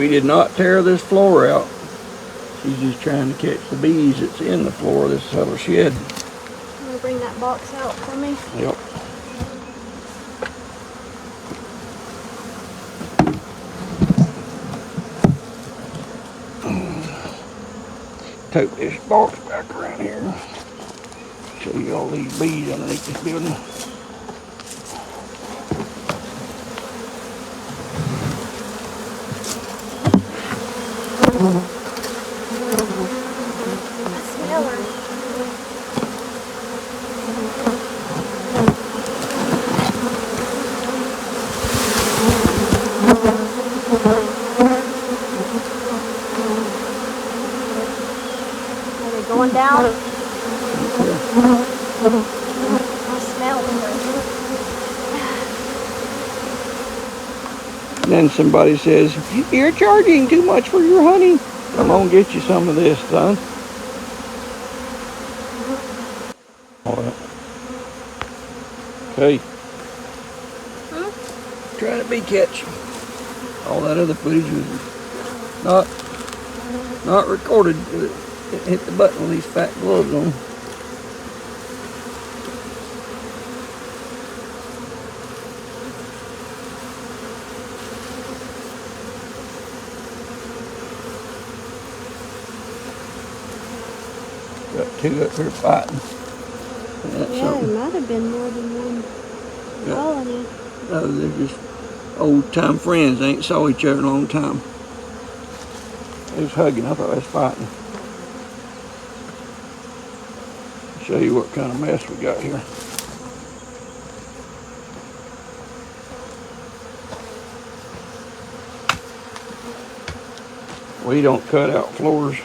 We did not tear this floor out. She's just trying to catch the bees that's in the floor of this little shed. You want to bring that box out for me? Yep. Tote this box back around here. Show you all these bees underneath this building. I smell her. Are they going down? I smell her. Then somebody says, "You're charging too much for your honey." Come on, get you some of this, son. All right. Okay. Trying to be catchy. All that other footage was not recorded. It hit the button with these fat gloves on. Got two up here fighting. Yeah, there might have been more than one colony. Oh, they're just old time friends. They ain't saw each other in a long time. They was hugging. I thought they was fighting. Show you what kind of mess we got here. We don't cut out floors,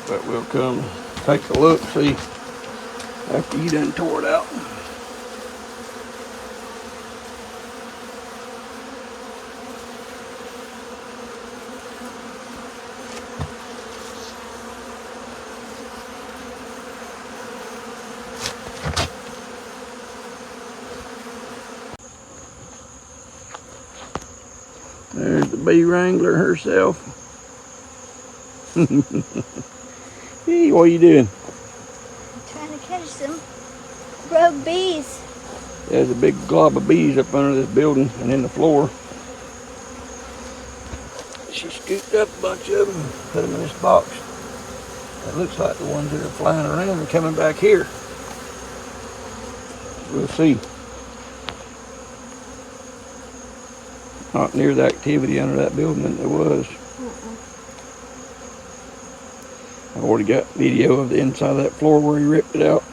but we'll come take a look, see after you done tore it out. There's the bee wrangler herself. Hey, what are you doing? I'm trying to catch some rogue bees. There's a big glob of bees up under this building and in the floor. She scooped up a bunch of them and put them in this box. It looks like the ones that are flying around and coming back here. We'll see. Not near the activity under that building that there was. I've already got video of the inside of that floor where he ripped it out.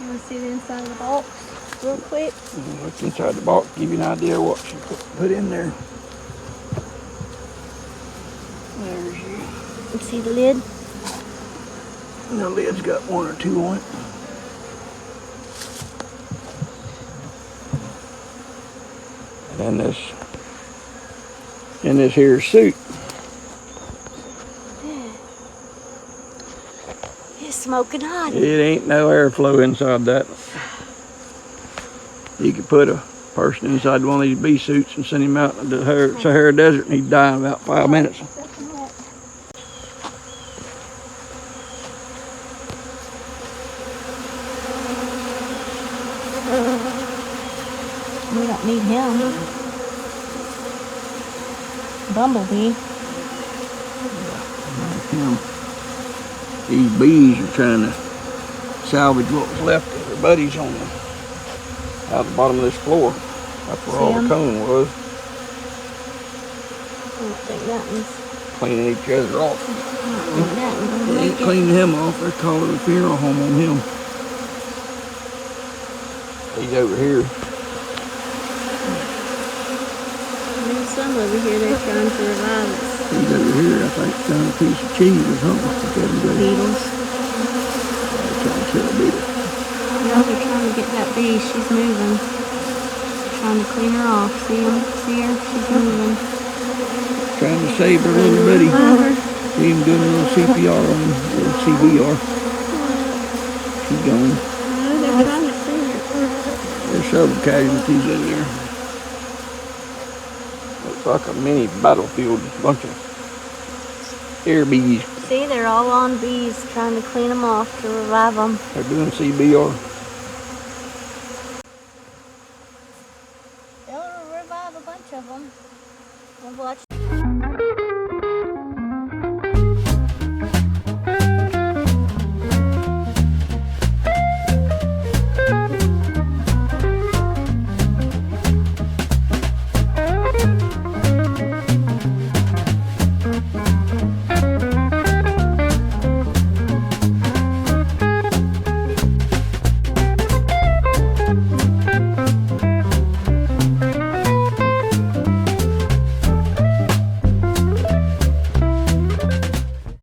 You want to see the inside of the box real quick? Look inside the box, give you an idea of what she put in there. There's you. You see the lid? And the lid's got one or two on it. And in this here suit. It's smoking hot. It ain't no airflow inside that. You could put a person inside one of these bee suits and send him out in the Sahara Desert and he'd die in about 5 minutes. We don't need him. Bumblebee. These bees are trying to salvage what was left of their buddies on out the bottom of this floor. That's where all the cone was. I don't think that one's Cleaning each other off. that one. They ain't cleaning him off. They're calling a funeral home on him. He's over here. There's some over here they're trying to revive us. He's over here, I think, trying a piece of cheese or something. Beetles. They're trying to kill a beetle. Yeah, they're trying to get that bee. She's moving. Trying to clean her off. See him? See her? She's moving. Trying to save her little buddy. See him doing a little CPR on him, a little CVR. She's gone. They're trying to save her. There's several casualties in there. It's like a mini battlefield, bunch of air bees. See, they're all on bees, trying to clean them off to revive them. They're doing CBR.